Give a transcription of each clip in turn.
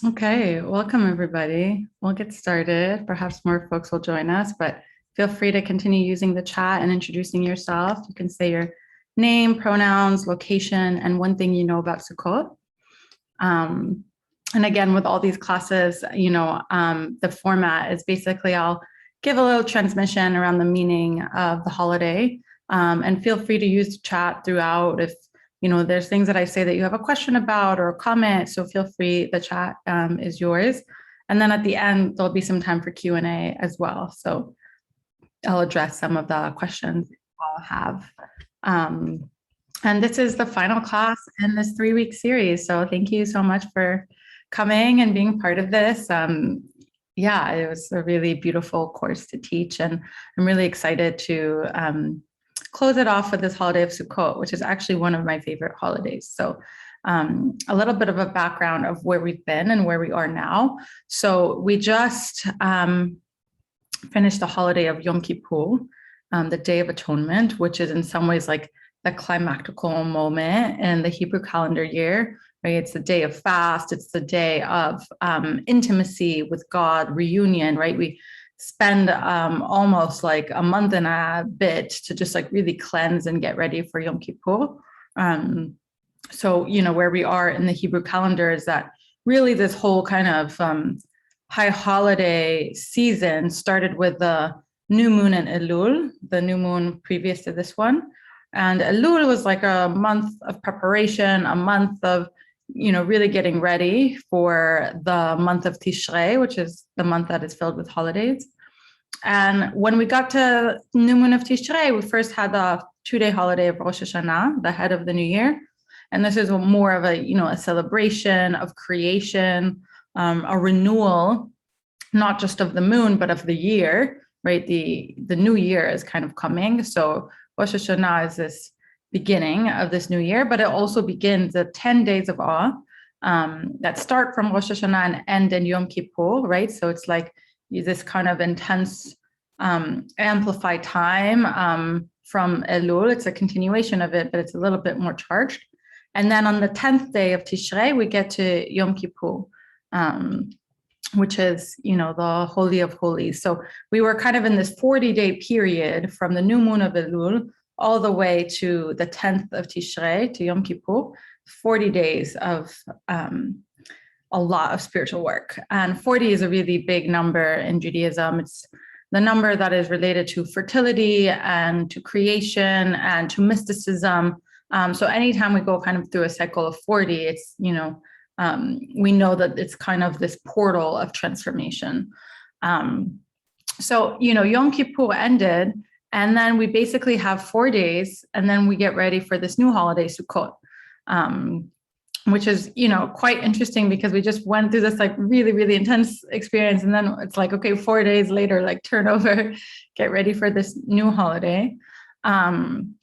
Okay, welcome everybody. We'll get started. Perhaps more folks will join us, but feel free to continue using the chat and introducing yourself. You can say your name, pronouns, location, and one thing you know about Sukkot. And again, with all these classes, the format is basically I'll give a little transmission around the meaning of the holiday, and feel free to use the chat throughout if there's things that I say that you have a question about or a comment. So feel free. The chat is yours, and then at the end there'll be some time for Q&A as well. So I'll address some of the questions I'll have. And this is the final class in this 3-week series. So thank you so much for coming and being part of this. It was a really beautiful course to teach, and I'm really excited to close it off with this holiday of Sukkot, which is actually one of my favorite holidays. So a little bit of a background of where we've been and where we are now. So we just finished the holiday of Yom Kippur, the Day of Atonement, which is in some ways like the climactical moment in the Hebrew calendar year, right? It's the day of fast. It's the day of intimacy with God, reunion, right? We spend almost like a month and a bit to just like really cleanse and get ready for Yom Kippur. So, where we are in the Hebrew calendar is that really this whole kind of high holiday season started with the new moon in Elul, the new moon previous to this one. And Elul was like a month of preparation, a month of, really getting ready for the month of Tishrei, which is the month that is filled with holidays. And when we got to new moon of Tishrei, we first had the 2-day holiday of Rosh Hashanah, the head of the new year. And this is more of a celebration of creation, a renewal, not just of the moon, but of the year, right? The new year is kind of coming. So Rosh Hashanah is this beginning of this new year, but it also begins the 10 days of awe that start from Rosh Hashanah and end in Yom Kippur, right? So it's like this kind of intense, amplified time from Elul. It's a continuation of it, but it's a little bit more charged. And then on the 10th day of Tishrei, we get to Yom Kippur, which is, the Holy of Holies. So we were kind of in this 40-day period from the new moon of Elul all the way to the 10th of Tishrei, to Yom Kippur, 40 days of a lot of spiritual work. And 40 is a really big number in Judaism. It's the number that is related to fertility and to creation and to mysticism. So anytime we go kind of through a cycle of 40, it's, we know that it's kind of this portal of transformation. So, Yom Kippur ended, and then we basically have 4 days, and then we get ready for this new holiday, Sukkot, which is, quite interesting because we just went through this like really, really intense experience. And then it's like, okay, 4 days later, like turn over, get ready for this new holiday. And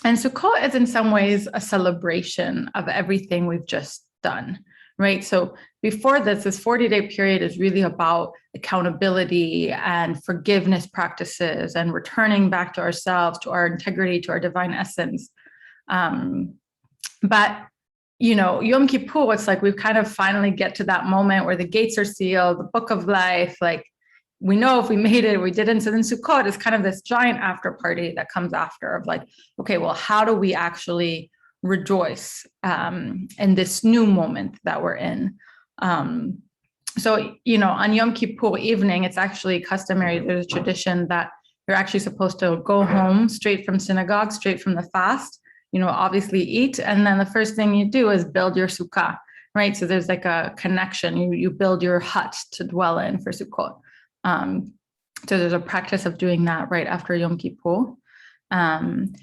Sukkot is in some ways a celebration of everything we've just done, right? So before this 40-day period is really about accountability and forgiveness practices and returning back to ourselves, to our integrity, to our divine essence. But Yom Kippur, it's like we've kind of finally get to that moment where the gates are sealed, the book of life, like we know if we made it, we didn't. So then Sukkot is kind of this giant after party that comes after of like, okay, well, how do we actually rejoice in this new moment that we're in? So, on Yom Kippur evening, it's actually customary, there's a tradition that you're actually supposed to go home straight from synagogue, straight from the fast, obviously eat. And then the first thing you do is build your sukkah, right? So there's like a connection. You build your hut to dwell in for Sukkot. So there's a practice of doing that right after Yom Kippur. And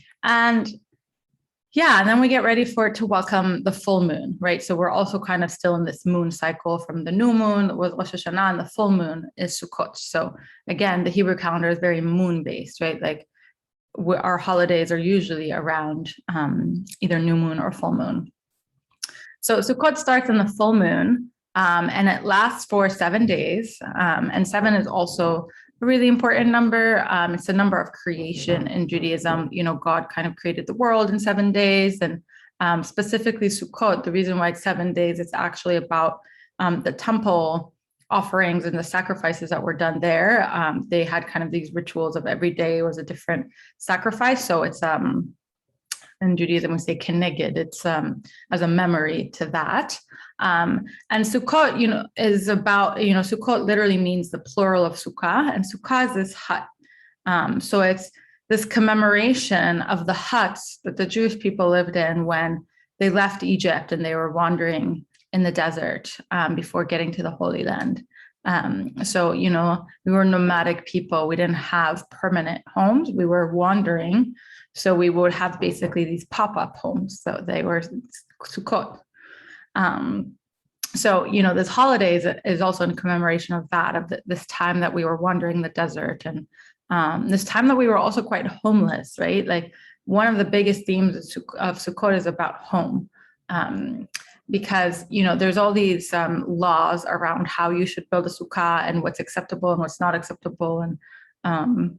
then we get ready to welcome the full moon, right? So we're also kind of still in this moon cycle from the new moon with Rosh Hashanah, and the full moon is Sukkot. So again, the Hebrew calendar is very moon-based, right? Like our holidays are usually around either new moon or full moon. So Sukkot starts in the full moon, and it lasts for 7 days. And 7 is also a really important number. It's a number of creation in Judaism. God kind of created the world in 7 days, and specifically Sukkot, the reason why it's 7 days, it's actually about the temple offerings and the sacrifices that were done there, they had kind of these rituals of every day was a different sacrifice. So it's in Judaism we say keneged. It's as a memory to that. And Sukkot, is about, Sukkot literally means the plural of sukkah, and sukkah is this hut. So it's this commemoration of the huts that the Jewish people lived in when they left Egypt and they were wandering in the desert before getting to the Holy Land. So, we were nomadic people. We didn't have permanent homes. We were wandering. So we would have basically these pop-up homes. So they were Sukkot. So, this holiday is also in commemoration of that, of this time that we were wandering the desert, and this time that we were also quite homeless, right? Like one of the biggest themes of Sukkot is about home. Because, there's all these laws around how you should build a sukkah and what's acceptable and what's not acceptable. And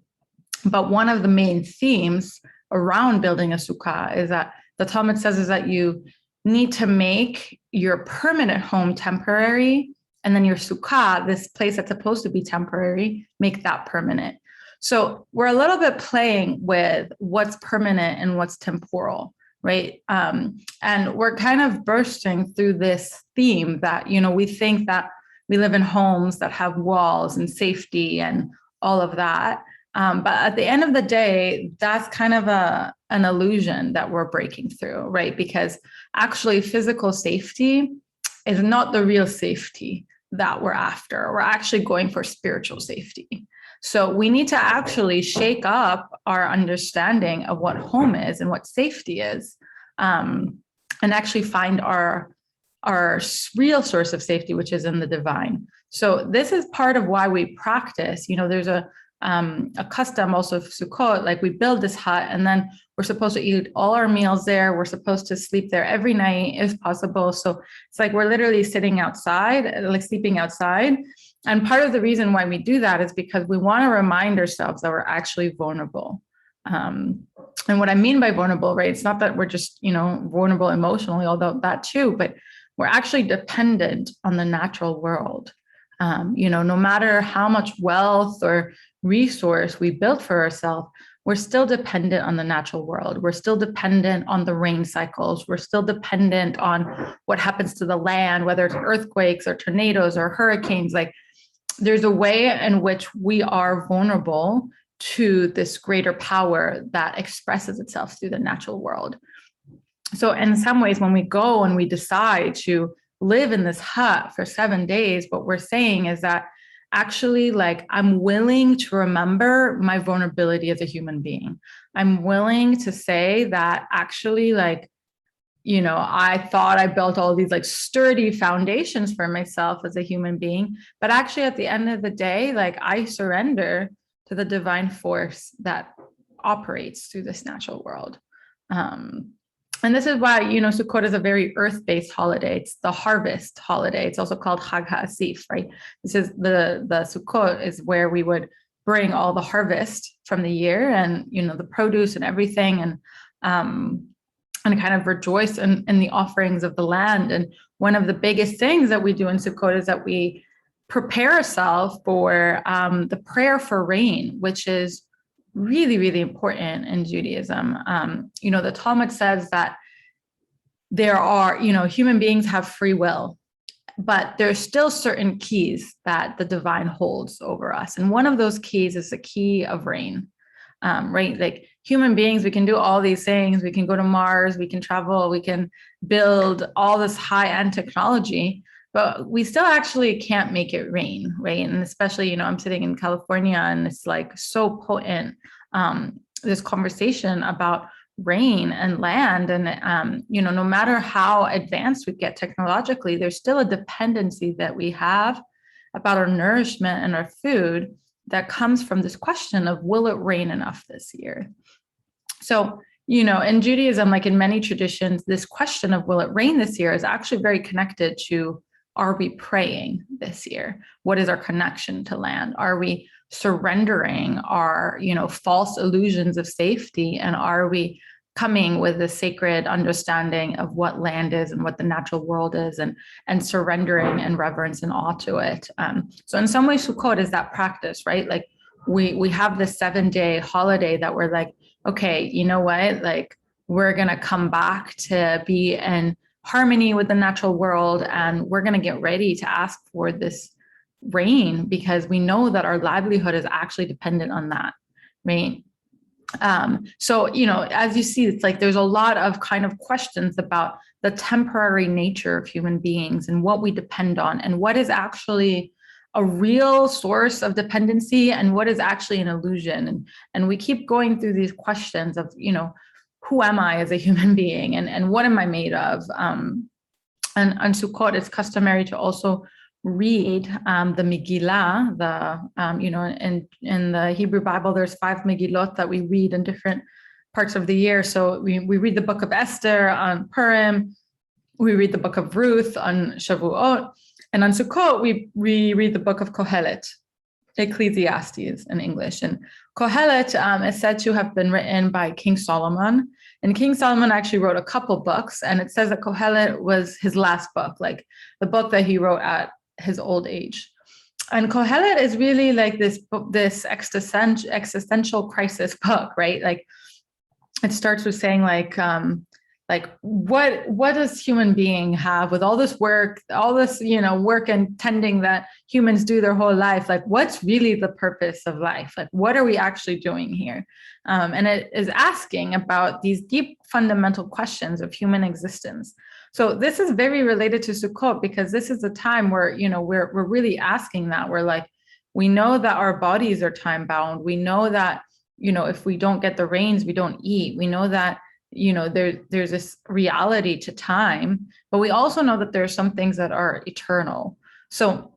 but one of the main themes around building a sukkah is that the Talmud says is that you need to make your permanent home temporary, and then your sukkah, this place that's supposed to be temporary, make that permanent. So we're a little bit playing with what's permanent and what's temporal, right? And we're kind of bursting through this theme that, we think that we live in homes that have walls and safety and all of that. But at the end of the day, that's kind of an illusion that we're breaking through, right? Because actually physical safety is not the real safety that we're after. We're actually going for spiritual safety. So we need to actually shake up our understanding of what home is and what safety is, and actually find our real source of safety, which is in the divine. So this is part of why we practice. There's a custom also of Sukkot, like we build this hut and then we're supposed to eat all our meals there. We're supposed to sleep there every night if possible. So it's like we're literally sitting outside, like sleeping outside. And part of the reason why we do that is because we want to remind ourselves that we're actually vulnerable. And what I mean by vulnerable, right? It's not that we're just, vulnerable emotionally, although that too, but we're actually dependent on the natural world. No matter how much wealth or resource we built for ourselves, we're still dependent on the natural world. We're still dependent on the rain cycles. We're still dependent on what happens to the land, whether it's earthquakes or tornadoes or hurricanes. Like there's a way in which we are vulnerable to this greater power that expresses itself through the natural world. So in some ways, when we go and we decide to live in this hut for 7 days, what we're saying is that actually, like, I'm willing to remember my vulnerability as a human being. I'm willing to say that actually, like, I thought I built all these like sturdy foundations for myself as a human being, but actually at the end of the day, like I surrender to the divine force that operates through this natural world. And this is why, Sukkot is a very earth-based holiday. It's the harvest holiday. It's also called Chag HaAsif, right? This is the Sukkot is where we would bring all the harvest from the year and, the produce and everything, and kind of rejoice in the offerings of the land. And one of the biggest things that we do in Sukkot is that we prepare ourselves for the prayer for rain, which is really, really important in Judaism. The Talmud says that there are, human beings have free will, but there's still certain keys that the divine holds over us. And one of those keys is the key of rain, right? Like human beings, we can do all these things. We can go to Mars, we can travel, we can build all this high-end technology, but we still actually can't make it rain, right? And especially, I'm sitting in California and it's like so potent, this conversation about rain and land. And, no matter how advanced we get technologically, there's still a dependency that we have about our nourishment and our food that comes from this question of, will it rain enough this year? So, in Judaism, like in many traditions, this question of will it rain this year is actually very connected to, are we praying this year? What is our connection to land? Are we surrendering our, false illusions of safety? And are we coming with a sacred understanding of what land is and what the natural world is, and surrendering and reverence and awe to it. So in some ways, Sukkot is that practice, right? Like we have this 7-day holiday that we're like, okay, you know what? Like we're going to come back to be in harmony with the natural world, and we're going to get ready to ask for this rain because we know that our livelihood is actually dependent on that, right? So, as you see, it's like there's a lot of kind of questions about the temporary nature of human beings and what we depend on and what is actually a real source of dependency and what is actually an illusion. And we keep going through these questions of, who am I as a human being and what am I made of? And on Sukkot, it's customary to also read the Megillah, in the Hebrew Bible, there's 5 Megillot that we read in different parts of the year. So we read the book of Esther on Purim, we read the book of Ruth on Shavuot, and on Sukkot, we read the book of Kohelet, Ecclesiastes in English. And Kohelet is said to have been written by King Solomon. And King Solomon actually wrote a couple books, and it says that Kohelet was his last book, like the book that he wrote at his old age. And Kohelet is really like this existential crisis book, right? Like it starts with saying like what does human being have with all this work, work and tending that humans do their whole life? Like what's really the purpose of life? Like what are we actually doing here? And it is asking about these deep fundamental questions of human existence. So this is very related to Sukkot because this is a time where, we're really asking that. We're like, we know that our bodies are time bound. We know that, if we don't get the rains, we don't eat. We know that, there's this reality to time, but we also know that there's some things that are eternal. So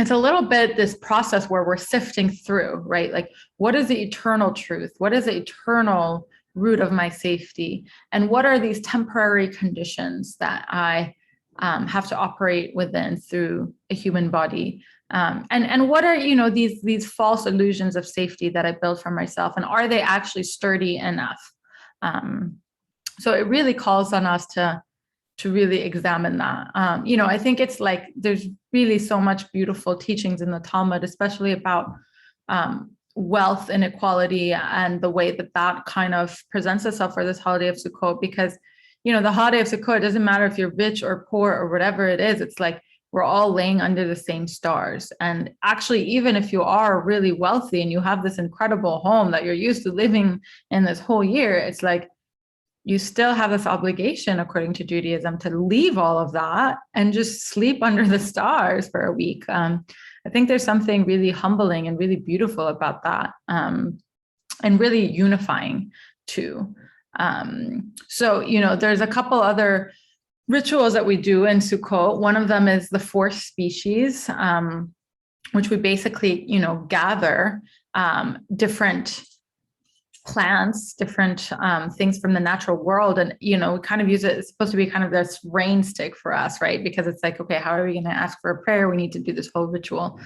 it's a little bit this process where we're sifting through, right? Like, what is the eternal truth? What is the eternal root of my safety? And what are these temporary conditions that I have to operate within through a human body? And what are, these false illusions of safety that I build for myself? And are they actually sturdy enough? So it really calls on us to really examine that. I think it's like there's really so much beautiful teachings in the Talmud, especially about wealth inequality and the way that kind of presents itself for this holiday of Sukkot. Because, the holiday of Sukkot, it doesn't matter if you're rich or poor or whatever it is. It's like we're all laying under the same stars. And actually, even if you are really wealthy and you have this incredible home that you're used to living in this whole year, it's like you still have this obligation, according to Judaism, to leave all of that and just sleep under the stars for a week. I think there's something really humbling and really beautiful about that, and really unifying too. So, there's a couple other rituals that we do in Sukkot. One of them is the 4 species, which we basically, gather different plants, different things from the natural world. And, we kind of use it, it's supposed to be kind of this rain stick for us, right? Because it's like, okay, how are we going to ask for a prayer? We need to do this whole ritual.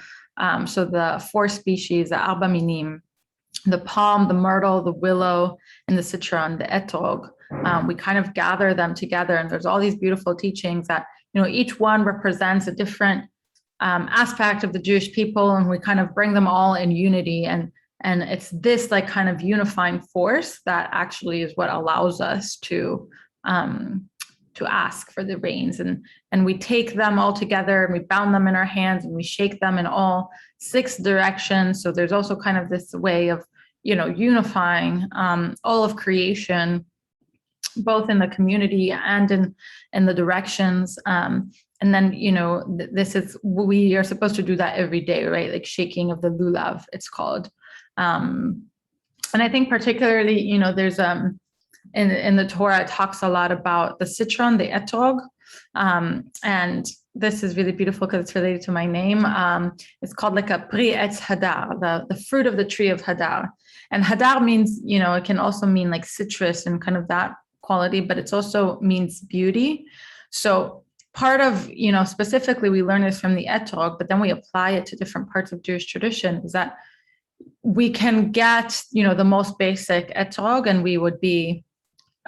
So the 4 species, the arba minim, the palm, the myrtle, the willow, and the citron, the etrog, we kind of gather them together. And there's all these beautiful teachings that, each one represents a different aspect of the Jewish people. And we kind of bring them all in unity. And it's this like kind of unifying force that actually is what allows us to ask for the rains. And we take them all together and we bound them in our hands and we shake them in all 6 directions. So there's also kind of this way of, unifying all of creation, both in the community and in the directions. And then, we are supposed to do that every day, right? Like shaking of the lulav, it's called. And I think particularly, there's in the Torah, it talks a lot about the citron, the etrog. And this is really beautiful because it's related to my name. It's called like a pri etz hadar, the fruit of the tree of hadar. And hadar means, it can also mean like citrus and kind of that quality, but it also means beauty. So part of, specifically we learn this from the etrog, but then we apply it to different parts of Jewish tradition, is that we can get, the most basic etrog and we would be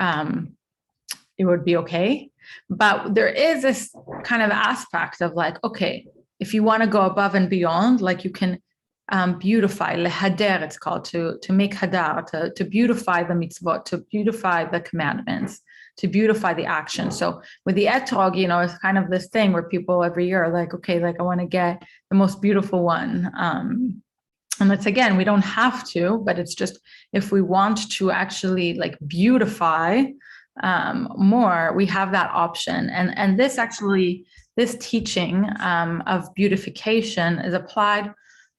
it would be okay. But there is this kind of aspect of like, okay, if you want to go above and beyond, like you can beautify, lehader, it's called, to make hadar, to beautify the mitzvot, to beautify the commandments, to beautify the action. So with the etrog, it's kind of this thing where people every year are like, okay, like I want to get the most beautiful one. And that's, again, we don't have to, but it's just if we want to actually like beautify more, we have that option. And this teaching of beautification is applied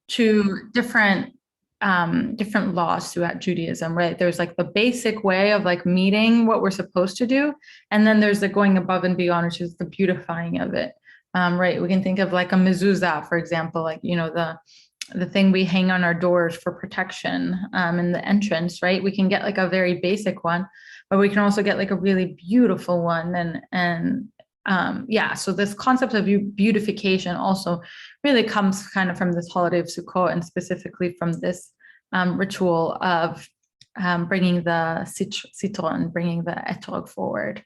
to different laws throughout Judaism, right? There's like the basic way of like meeting what we're supposed to do, and then there's the going above and beyond, which is the beautifying of it, right? We can think of like a mezuzah, for example, like the thing we hang on our doors for protection in the entrance, right? We can get like a very basic one, but we can also get like a really beautiful one. So this concept of beautification also really comes kind of from this holiday of Sukkot, and specifically from this ritual of bringing the citron, bringing the etrog forward.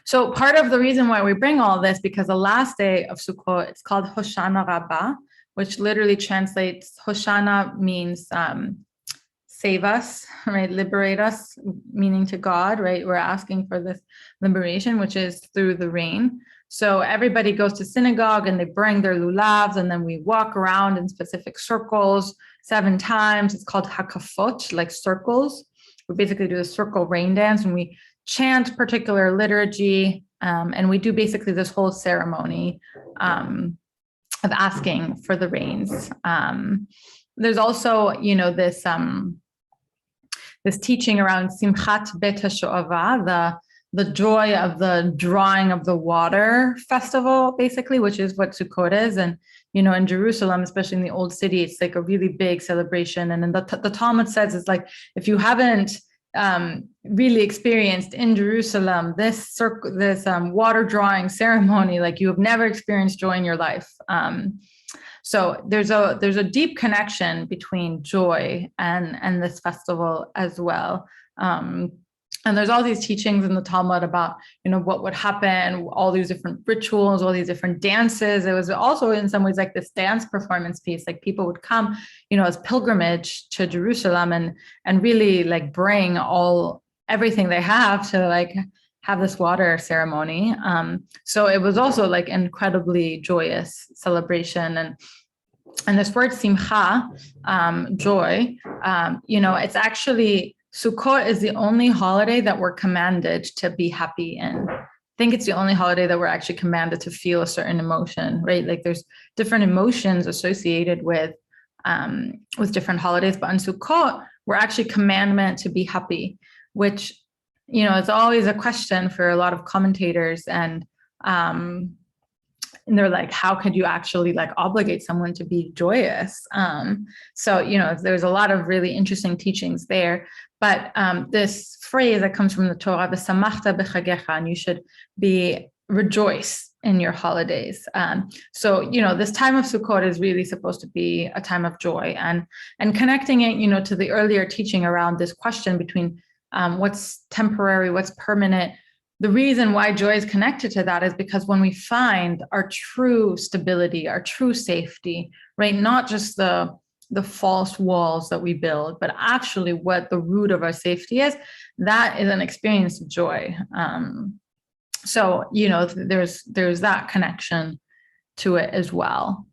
So part of the reason why we bring all this, because the last day of Sukkot, it's called Hoshana Rabbah, which literally translates, Hoshana means save us, right? Liberate us, meaning to God, right? We're asking for this liberation, which is through the rain. So everybody goes to synagogue and they bring their lulavs, and then we walk around in specific circles 7 times. It's called hakafot, like circles. We basically do a circle rain dance, and we chant particular liturgy, and we do basically this whole ceremony of asking for the rains. There's also, this teaching around Simchat Bet HaSho'ava, the joy of the drawing of the water festival, basically, which is what Sukkot is. And, in Jerusalem, especially in the old city, it's like a really big celebration. And then the Talmud says, it's like, if you haven't really experienced in Jerusalem this water drawing ceremony, like you have never experienced joy in your life. So there's a deep connection between joy and this festival as well. And there's all these teachings in the Talmud about, what would happen, all these different rituals, all these different dances. It was also in some ways like this dance performance piece, like people would come, as pilgrimage to Jerusalem and really like bring everything they have to like have this water ceremony. So it was also like incredibly joyous celebration. And this word simcha, joy, it's actually, Sukkot is the only holiday that we're commanded to be happy in. I think it's the only holiday that we're actually commanded to feel a certain emotion, right? Like there's different emotions associated with different holidays, but on Sukkot, we're actually commandment to be happy, which, it's always a question for a lot of commentators. And they're like, how could you actually like obligate someone to be joyous? So, there's a lot of really interesting teachings there. But this phrase that comes from the Torah, v'samachta b'chagecha, and you should rejoice in your holidays. So, this time of Sukkot is really supposed to be a time of joy, and connecting it, to the earlier teaching around this question between what's temporary, what's permanent. The reason why joy is connected to that is because when we find our true stability, our true safety, right? Not just the false walls that we build, but actually what the root of our safety is, that is an experience of joy. So, there's that connection to it as well.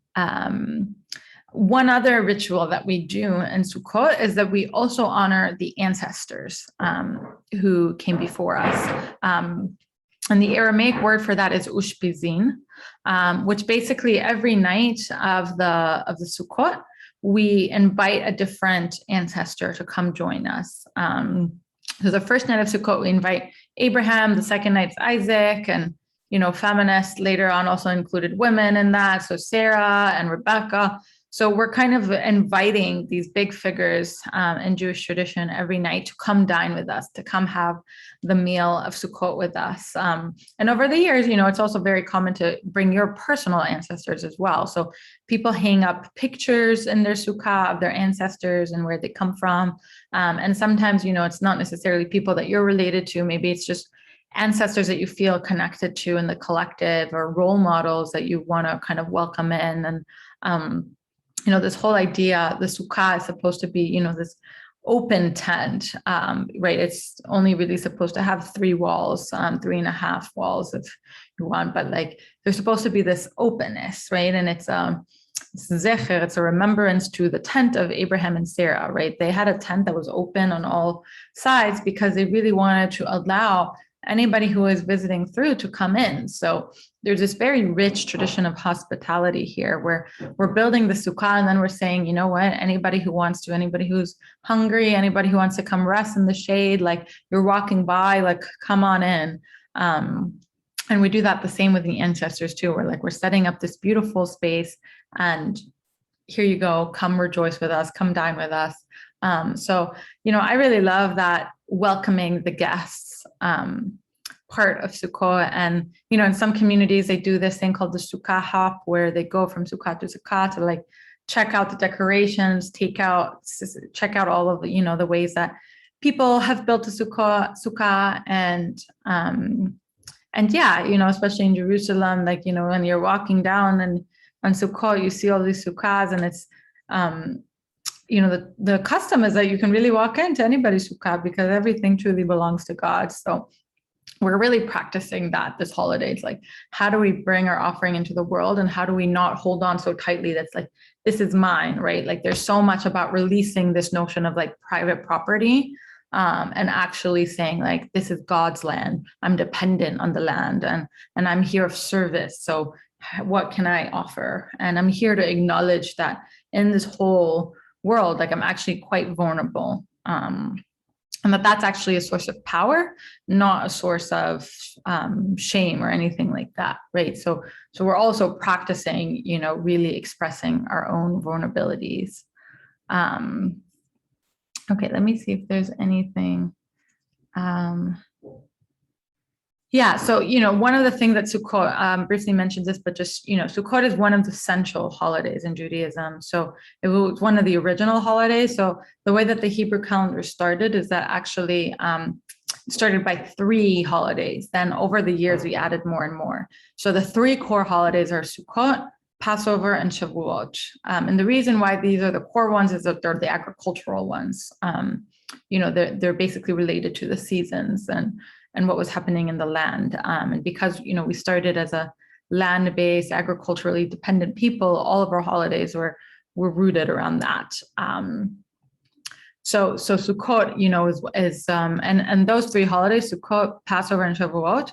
One other ritual that we do in Sukkot is that we also honor the ancestors who came before us. And the Aramaic word for that is ushpizin, which basically every night of the Sukkot, we invite a different ancestor to come join us. So the first night of Sukkot, we invite Abraham. The second night's Isaac, and feminists later on also included women in that. So Sarah and Rebecca. So we're kind of inviting these big figures in Jewish tradition every night to come dine with us, to come have the meal of Sukkot with us. And over the years, it's also very common to bring your personal ancestors as well. So people hang up pictures in their sukkah of their ancestors and where they come from. And sometimes, it's not necessarily people that you're related to. Maybe it's just ancestors that you feel connected to in the collective, or role models that you want to kind of welcome in. And this whole idea, the sukkah is supposed to be, this open tent, right? It's only really supposed to have 3 walls, 3.5 walls if you want, but like there's supposed to be this openness, right? And it's zecher, it's a remembrance to the tent of Abraham and Sarah, right? They had a tent that was open on all sides because they really wanted to allow anybody who is visiting through to come in. So there's this very rich tradition of hospitality here, where we're building the sukkah and then we're saying, you know what, anybody who's hungry, anybody who wants to come rest in the shade, like you're walking by, like come on in. And we do that the same with the ancestors too. We're setting up this beautiful space, and here you go, come rejoice with us, come dine with us. So I really love that welcoming the guests part of Sukkot. And, in some communities, they do this thing called the sukkah hop, where they go from sukkah to sukkah to like check out the decorations, check out all of the, the ways that people have built a sukkah. And yeah, especially in Jerusalem, like, when you're walking down and on Sukkot, you see all these sukkahs, and it's, the custom is that you can really walk into anybody's sukkah because everything truly belongs to God. So we're really practicing that this holiday. It's like, how do we bring our offering into the world, and how do we not hold on so tightly that's like, this is mine, right? Like there's so much about releasing this notion of like private property, and actually saying like, this is God's land. I'm dependent on the land, and I'm here of service. So what can I offer? And I'm here to acknowledge that in this whole world, like I'm actually quite vulnerable. And that's actually a source of power, not a source of shame or anything like that, right? So we're also practicing, really expressing our own vulnerabilities. Okay, let me see if there's anything. Yeah, so, one of the things that Sukkot, briefly mentioned this, but just, Sukkot is one of the central holidays in Judaism. So it was one of the original holidays. So the way that the Hebrew calendar started is that actually started by 3 holidays. Then over the years, we added more and more. So the 3 core holidays are Sukkot, Passover, and Shavuot. And the reason why these are the core ones is that they're the agricultural ones. They're basically related to the seasons and what was happening in the land. And because, we started as a land-based, agriculturally dependent people, all of our holidays were rooted around that. So Sukkot, is and those 3 holidays, Sukkot, Passover, and Shavuot,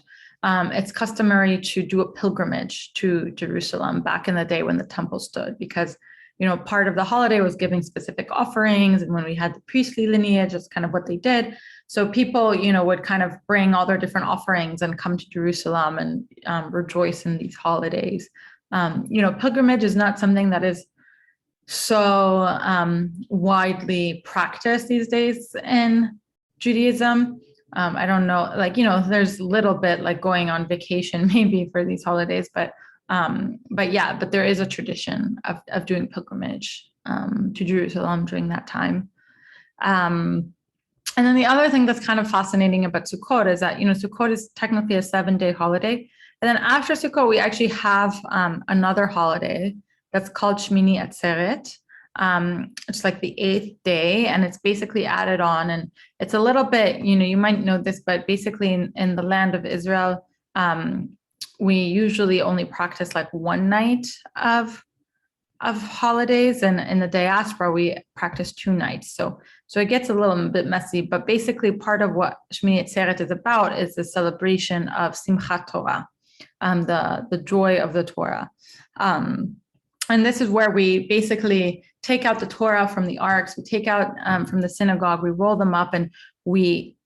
it's customary to do a pilgrimage to Jerusalem back in the day when the temple stood, because part of the holiday was giving specific offerings, and when we had the priestly lineage, that's kind of what they did. So people, would kind of bring all their different offerings and come to Jerusalem and rejoice in these holidays. Pilgrimage is not something that is so widely practiced these days in Judaism. I don't know, there's a little bit like going on vacation maybe for these holidays, but there is a tradition of doing pilgrimage to Jerusalem during that time. And then the other thing that's kind of fascinating about Sukkot is that, Sukkot is technically a 7-day holiday. And then after Sukkot, we actually have another holiday that's called Shmini Atzeret. It's like the 8th day, and it's basically added on. And it's a little bit, you might know this, but basically in the land of Israel, we usually only practice like one night of holidays, and in the diaspora we practice 2 nights. So it gets a little bit messy, but basically part of what Shmini Atzeret is about is the celebration of Simchat Torah, the joy of the Torah. And this is where we basically take out the Torah from the arks, we take out from the synagogue, we roll them up, and we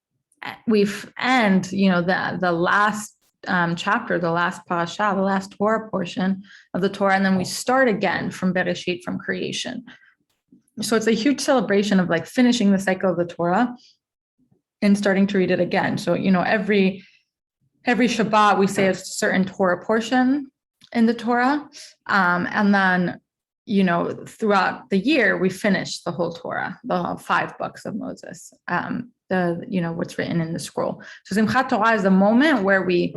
end, the last chapter, the last parasha, the last Torah portion of the Torah, and then we start again from Bereshit, from creation. So it's a huge celebration of like finishing the cycle of the Torah and starting to read it again. So, every Shabbat we say a certain Torah portion in the Torah. And then, throughout the year, we finish the whole Torah, the 5 books of Moses, what's written in the scroll. So Simchat Torah is the moment where we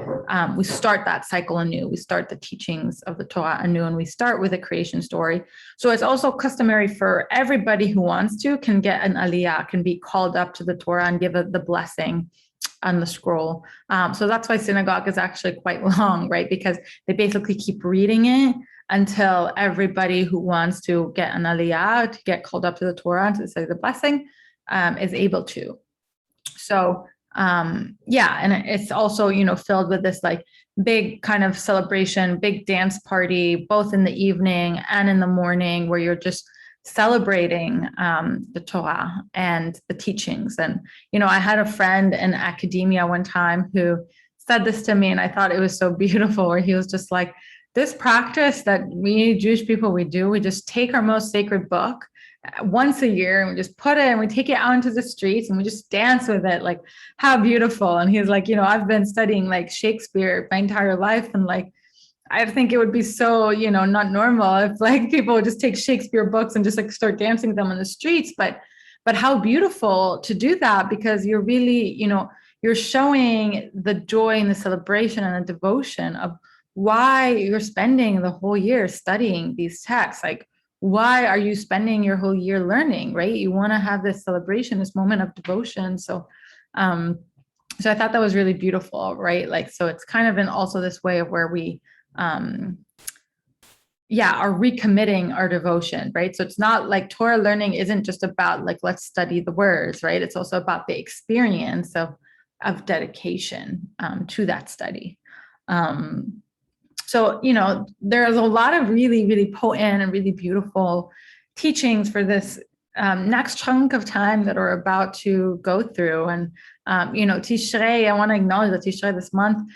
start that cycle anew. We start the teachings of the Torah anew, and we start with a creation story. So it's also customary for everybody who wants to can get an aliyah, can be called up to the Torah and give the blessing on the scroll. So that's why synagogue is actually quite long, right? Because they basically keep reading it until everybody who wants to get an aliyah, to get called up to the Torah to say the blessing, is able to. So, and it's also, filled with this like big kind of celebration, big dance party, both in the evening and in the morning, where you're just celebrating the Torah and the teachings. And, I had a friend in academia one time who said this to me, and I thought it was so beautiful, where he was just like, this practice that we Jewish people, we just take our most sacred book once a year and we just put it and we take it out into the streets and we just dance with it. Like, how beautiful. And he's like, I've been studying like Shakespeare my entire life. And like, I think it would be so, not normal if like people would just take Shakespeare books and just like start dancing them on the streets. But how beautiful to do that, because you're really, you're showing the joy and the celebration and the devotion of why you're spending the whole year studying these texts. Like, why are you spending your whole year learning, right? You want to have this celebration, this moment of devotion. So I thought that was really beautiful, right? Like, so it's kind of in also this way of where we are recommitting our devotion, right? So it's not like Torah learning isn't just about like, let's study the words, right? It's also about the experience of dedication to that study. So, there's a lot of really, really potent and really beautiful teachings for this next chunk of time that we're about to go through. And, Tishrei, I want to acknowledge that Tishrei this month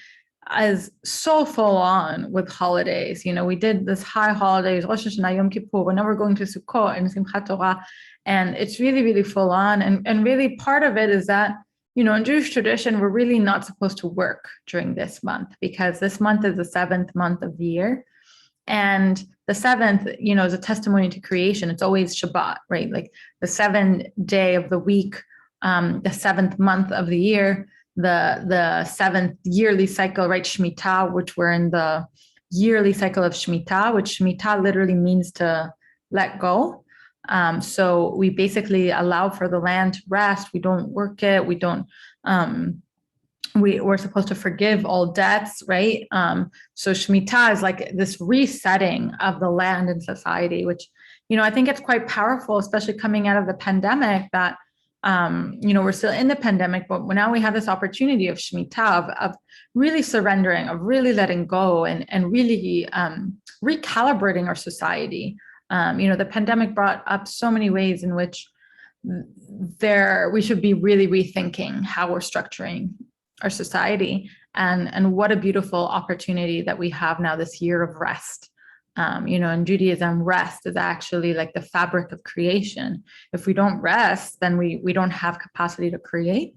is so full on with holidays. We did this high holidays, Rosh Hashanah, Yom Kippur, but now we're going to Sukkot and Simchat Torah. And it's really, really full on. And really part of it is that, in Jewish tradition, we're really not supposed to work during this month, because this month is the 7th month of the year. And the 7th, is a testimony to creation. It's always Shabbat, right? Like the 7th day of the week, the 7th month of the year, the 7th yearly cycle, right? Shemitah, which we're in the yearly cycle of Shemitah, which Shemitah literally means to let go. So we basically allow for the land to rest. We don't work it. We don't, we're supposed to forgive all debts, right? So Shemitah is like this resetting of the land and society, which, I think it's quite powerful, especially coming out of the pandemic, that, we're still in the pandemic, but now we have this opportunity of Shemitah, of really surrendering, of really letting go, and really recalibrating our society. The pandemic brought up so many ways in which we should be really rethinking how we're structuring our society, and what a beautiful opportunity that we have now, this year of rest. In Judaism, rest is actually like the fabric of creation. If we don't rest, then we don't have capacity to create.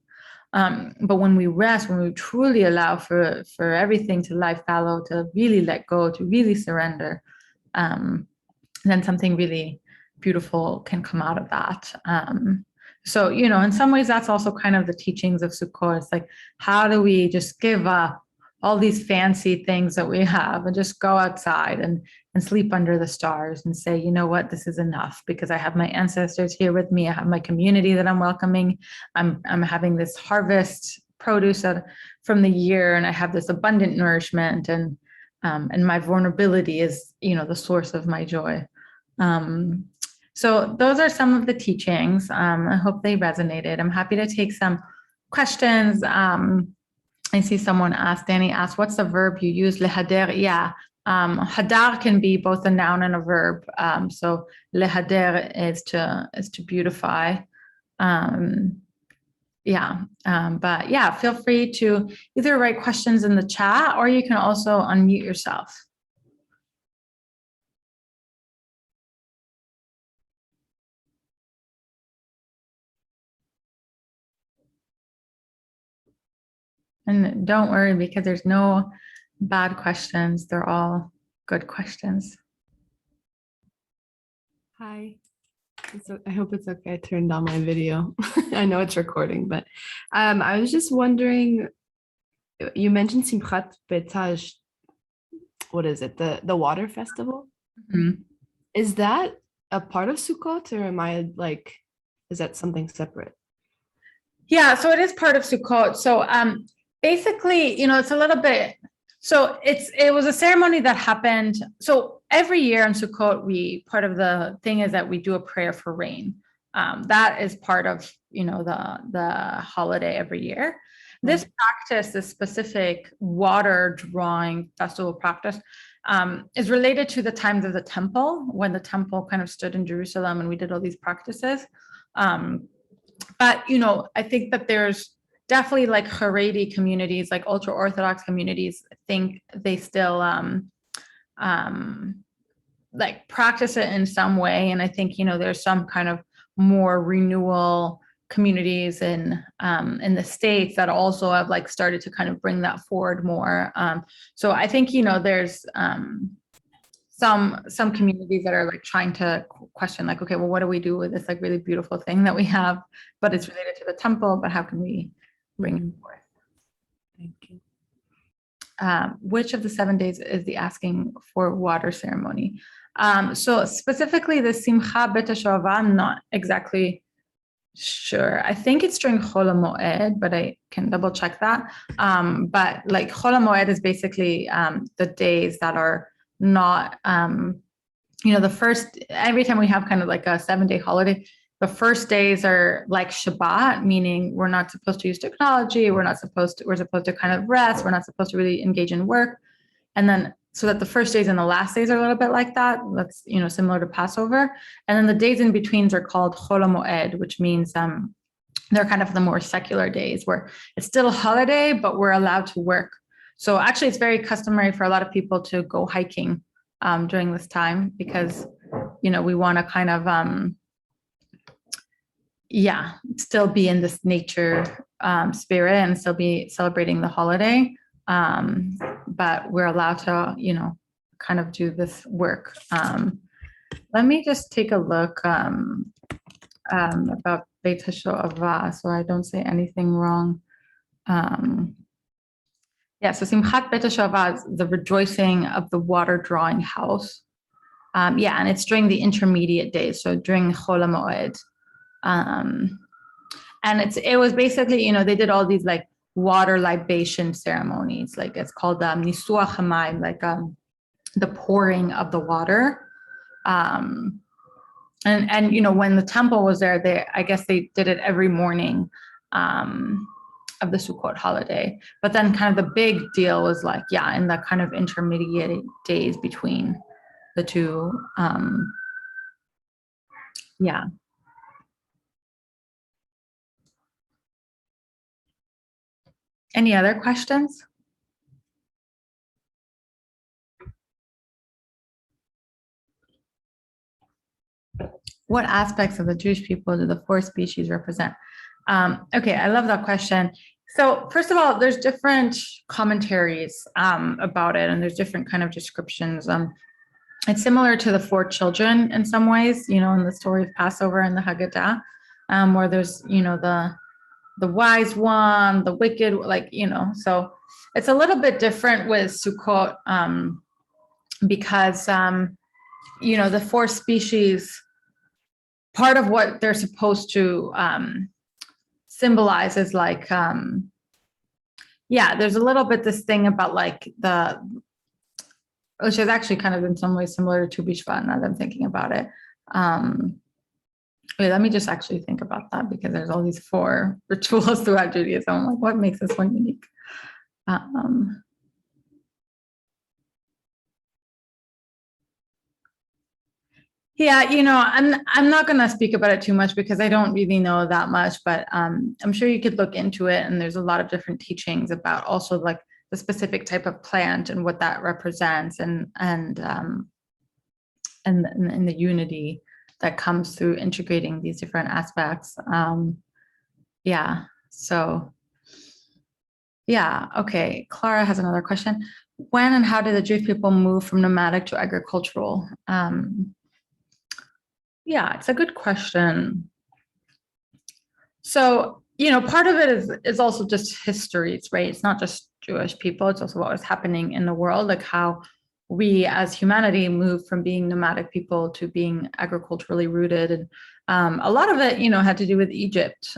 But when we rest, when we truly allow for everything to lie fallow, to really let go, to really surrender, then something really beautiful can come out of that. So, in some ways, that's also kind of the teachings of Sukkot. It's like, how do we just give up all these fancy things that we have and just go outside and sleep under the stars and say, you know what, this is enough, because I have my ancestors here with me. I have my community that I'm welcoming. I'm having this harvest produce from the year, and I have this abundant nourishment, and my vulnerability is, the source of my joy. So those are some of the teachings. I hope they resonated. I'm happy to take some questions. I see someone asked, Danny asked, what's the verb you use? Lehader, yeah. Hadar can be both a noun and a verb. So lehader is to beautify. yeah. But yeah, feel free to either write questions in the chat or you can also unmute yourself. And don't worry because there's no bad questions. They're all good questions. Hi. I hope it's okay. I turned on my video. I know it's recording, but I was just wondering, you mentioned Simchat Betaj. What is it? The water festival? Mhm. Is that a part of Sukkot or am I like, is that something separate? Yeah, so it is part of Sukkot. So basically, it's a little bit. So it was a ceremony that happened. So every year in Sukkot, part of the thing is that we do a prayer for rain. That is part of the holiday every year. This practice, this specific water drawing festival practice, is related to the times of the temple when the temple kind of stood in Jerusalem and we did all these practices. But I think that there's definitely like Haredi communities, like ultra Orthodox communities. I think they still like practice it in some way, and I think there's some kind of more renewal communities in the States that also have like started to kind of bring that forward more. So I think there's some communities that are like trying to question like, okay, well, what do we do with this like really beautiful thing that we have, but it's related to the temple, but how can we bring it forth? Thank you. Which of the 7 days is the asking for water ceremony? So specifically the Simcha Bet HaShoava, I'm not exactly sure. I think it's during Chol HaMoed, but I can double check that. But like Chol HaMoed is basically the days that are not, the first, every time we have kind of like a 7-day holiday, the first days are like Shabbat, meaning we're not supposed to use technology. We're supposed to kind of rest. We're not supposed to really engage in work. And then, so that the first days and the last days are a little bit like that. That's, similar to Passover. And then the days in betweens are called Chol HaMoed, which means they're kind of the more secular days where it's still a holiday, but we're allowed to work. So actually, it's very customary for a lot of people to go hiking during this time because, we want to kind of, still be in this nature spirit and still be celebrating the holiday. But we're allowed to, kind of do this work. Let me just take a look about Beit HaShoava so I don't say anything wrong. So Simchat Bet HaShoava is the rejoicing of the water drawing house. And it's during the intermediate days, so during Chol HaMoed. And it was basically, they did all these like water libation ceremonies, like it's called Nisuach HaMayim, like the pouring of the water. And when the temple was there, I guess they did it every morning of the Sukkot holiday. But then kind of the big deal was like, in the kind of intermediate days between the two. Any other questions? What aspects of the Jewish people do the 4 species represent? Okay, I love that question. So first of all, there's different commentaries about it, and there's different kind of descriptions. It's similar to the 4 children in some ways, in the story of Passover and the Haggadah, where there's, the wise one, the wicked, like, so it's a little bit different with Sukkot because, the 4 species, part of what they're supposed to symbolize is like, there's a little bit this thing about like which is actually kind of in some ways similar to Tu B'Shvat now that I'm thinking about it. Wait, let me just actually think about that because there's all these 4 rituals throughout Judaism. I'm like, what makes this one unique? Yeah, I'm not going to speak about it too much because I don't really know that much, but I'm sure you could look into it. And there's a lot of different teachings about also like the specific type of plant and what that represents, and the unity that comes through integrating these different aspects. Yeah. So yeah. Okay. Clara has another question. When and how did the Jewish people move from nomadic to agricultural? Yeah, it's a good question. So, part of it is also just histories, right? It's not just Jewish people, it's also what was happening in the world, like how we as humanity moved from being nomadic people to being agriculturally rooted. And a lot of it, had to do with Egypt,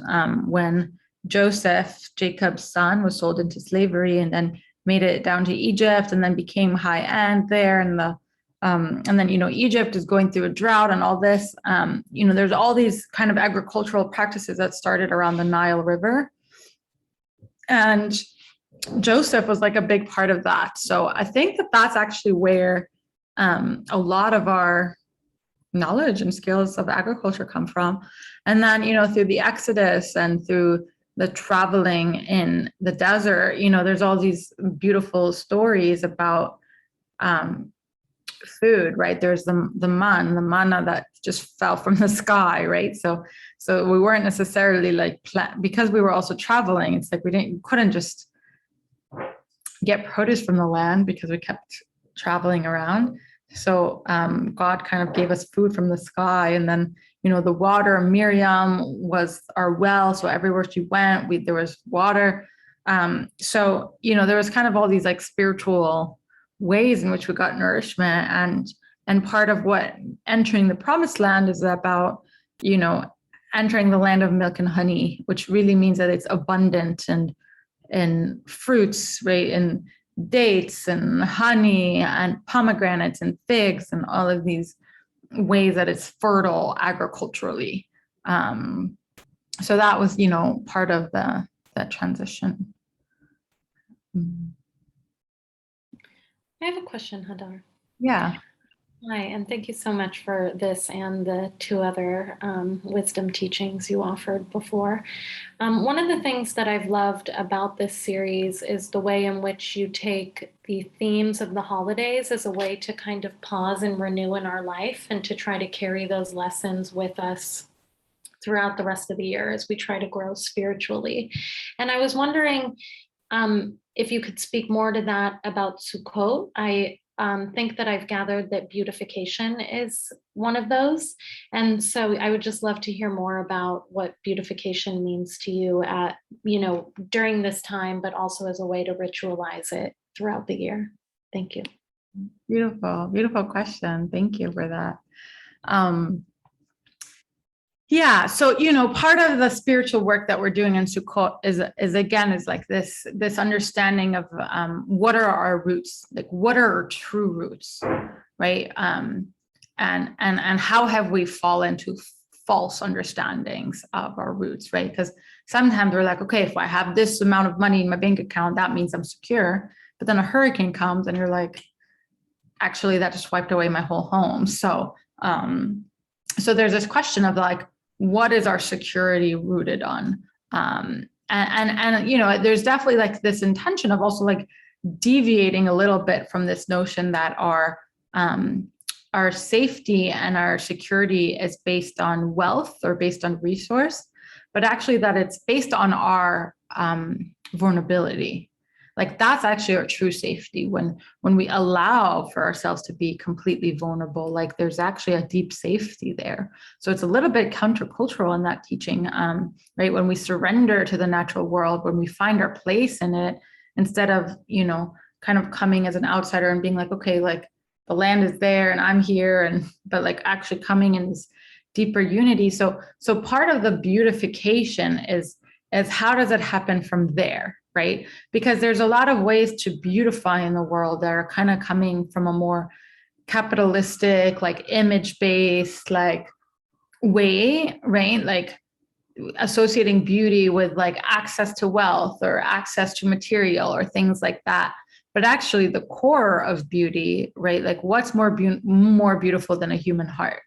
when Joseph, Jacob's son, was sold into slavery and then made it down to Egypt and then became high end there. And then, Egypt is going through a drought and all this. There's all these kind of agricultural practices that started around the Nile River. And Joseph was like a big part of that. So I think that that's actually where a lot of our knowledge and skills of agriculture come from. And then, through the Exodus and through the traveling in the desert, there's all these beautiful stories about food, right? There's the manna that just fell from the sky, right? So we weren't necessarily like because we were also traveling. It's like we couldn't just get produce from the land because we kept traveling around. So God kind of gave us food from the sky, and then the water. Miriam was our well, so everywhere she went, there was water. So there was kind of all these like spiritual ways in which we got nourishment, and part of what entering the promised land is about, entering the land of milk and honey, which really means that it's abundant and in fruits, right, and dates and honey and pomegranates and figs and all of these ways that it's fertile agriculturally. So that was, part of that transition. I have a question, Hadar. Yeah. Hi, and thank you so much for this and the two other wisdom teachings you offered before. One of the things that I've loved about this series is the way in which you take the themes of the holidays as a way to kind of pause and renew in our life and to try to carry those lessons with us throughout the rest of the year as we try to grow spiritually. And I was wondering if you could speak more to that about Sukkot. I think that I've gathered that beautification is one of those. And so I would just love to hear more about what beautification means to you during this time, but also as a way to ritualize it throughout the year. Thank you. Beautiful, beautiful question. Thank you for that. Yeah, so part of the spiritual work that we're doing in Sukkot is like this understanding of what are our roots, like what are our true roots, right? And how have we fallen to false understandings of our roots, right? Because sometimes we're like, okay, if I have this amount of money in my bank account, that means I'm secure. But then a hurricane comes, and you're like, actually, that just wiped away my whole home. So there's this question of like, what is our security rooted on? And there's definitely like this intention of also like deviating a little bit from this notion that our safety and our security is based on wealth or based on resource, but actually that it's based on our vulnerability. Like that's actually our true safety when we allow for ourselves to be completely vulnerable. Like there's actually a deep safety there. So it's a little bit countercultural in that teaching, right? When we surrender to the natural world, when we find our place in it, instead of kind of coming as an outsider and being like, okay, like the land is there and I'm here, but like actually coming in this deeper unity. So part of the beautification is how does it happen from there? Right? Because there's a lot of ways to beautify in the world that are kind of coming from a more capitalistic, like image-based, like way, right? Like associating beauty with like access to wealth or access to material or things like that. But actually the core of beauty, right? Like what's more beautiful than a human heart?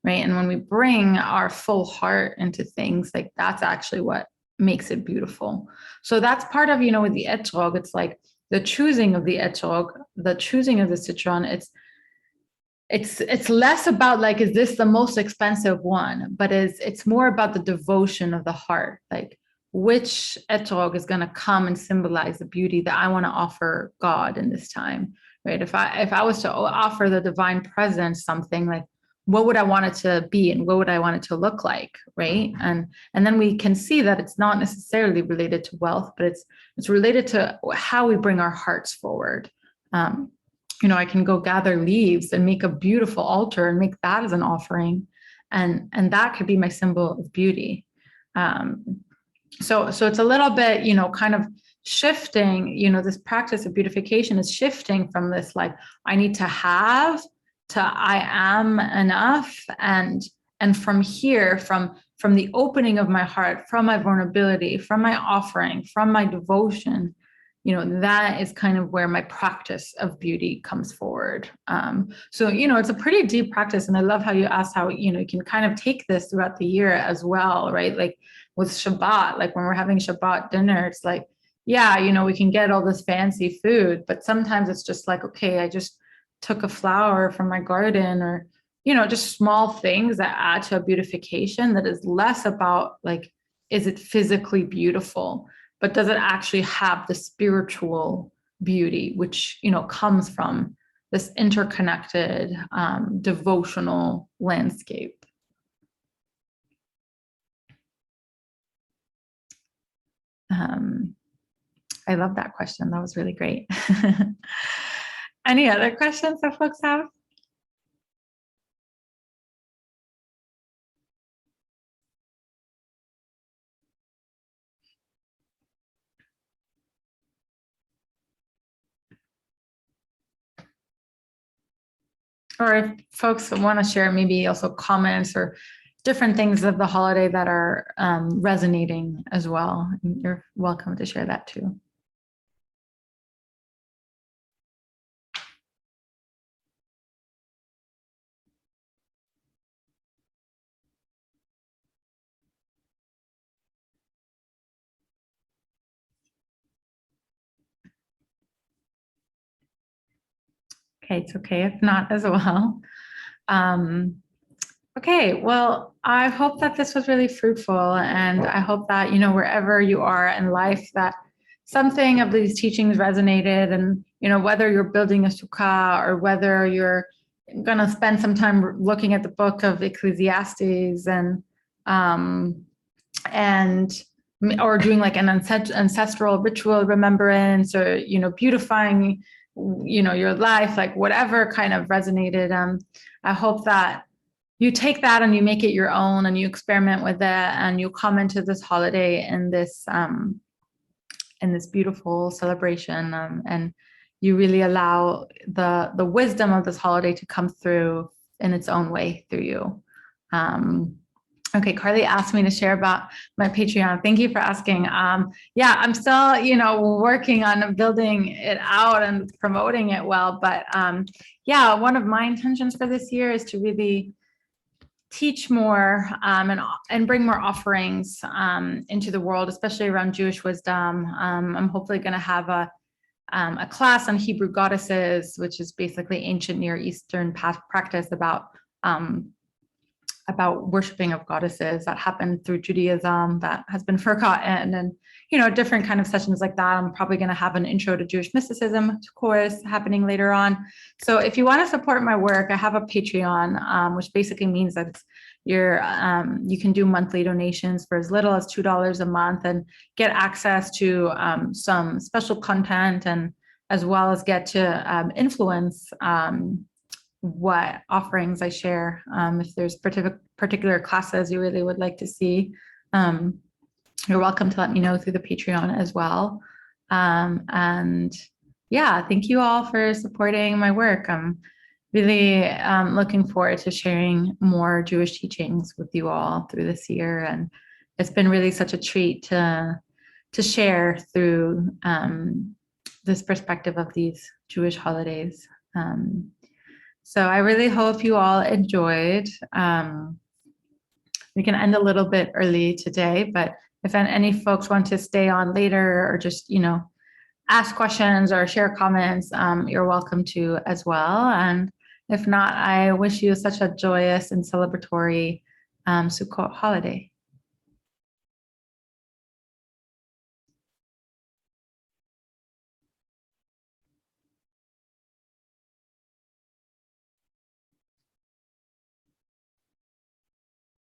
right? And when we bring our full heart into things, like that's actually what makes it beautiful. So that's part of, with the etrog, it's like the choosing of the etrog, the choosing of the citron. It's less about like, is this the most expensive one, but it's more about the devotion of the heart, like which etrog is going to come and symbolize the beauty that I want to offer God in this time, right? If I was to offer the divine presence something, like what would I want it to be and what would I want it to look like, right? And then we can see that it's not necessarily related to wealth, but it's related to how we bring our hearts forward. I can go gather leaves and make a beautiful altar and make that as an offering, and that could be my symbol of beauty. So it's a little bit, kind of shifting. This practice of beautification is shifting from this, like, I need to have, to I am enough, and from here, from the opening of my heart, from my vulnerability, from my offering, from my devotion, that is kind of where my practice of beauty comes forward. So, it's a pretty deep practice. And I love how you asked how, you can kind of take this throughout the year as well, right? Like with Shabbat, like when we're having Shabbat dinner, it's like, yeah, we can get all this fancy food, but sometimes it's just like, okay, I just took a flower from my garden, or, just small things that add to a beautification that is less about like, is it physically beautiful? But does it actually have the spiritual beauty, which, comes from this interconnected, devotional landscape? I love that question. That was really great. Any other questions that folks have? Or if folks want to share maybe also comments or different things of the holiday that are resonating as well, you're welcome to share that too. Okay, it's okay if not as well. Okay, well, I hope that this was really fruitful, and I hope that, wherever you are in life, that something of these teachings resonated, and, whether you're building a sukkah or whether you're going to spend some time looking at the book of Ecclesiastes and or doing like an ancestral ritual remembrance, or, beautifying, your life, like whatever kind of resonated. I hope that you take that and you make it your own and you experiment with it and you come into this holiday in this beautiful celebration, and you really allow the wisdom of this holiday to come through in its own way through you. Okay, Carly asked me to share about my Patreon. Thank you for asking. Yeah, I'm still, working on building it out and promoting it well. But yeah, one of my intentions for this year is to really teach more and bring more offerings into the world, especially around Jewish wisdom. I'm hopefully going to have a class on Hebrew goddesses, which is basically ancient Near Eastern practice about worshiping of goddesses that happened through Judaism that has been forgotten, and different kind of sessions like that. I'm probably going to have an intro to Jewish mysticism course happening later on. So if you want to support my work, I have a Patreon, which basically means that you can do monthly donations for as little as $2 a month and get access to some special content, and as well as get to influence what offerings I share. If there's particular classes you really would like to see, you're welcome to let me know through the Patreon as well. And yeah, thank you all for supporting my work. I'm really looking forward to sharing more Jewish teachings with you all through this year. And it's been really such a treat to share through this perspective of these Jewish holidays. So I really hope you all enjoyed. We can end a little bit early today, but if any folks want to stay on later or just, ask questions or share comments, you're welcome to as well. And if not, I wish you such a joyous and celebratory Sukkot holiday.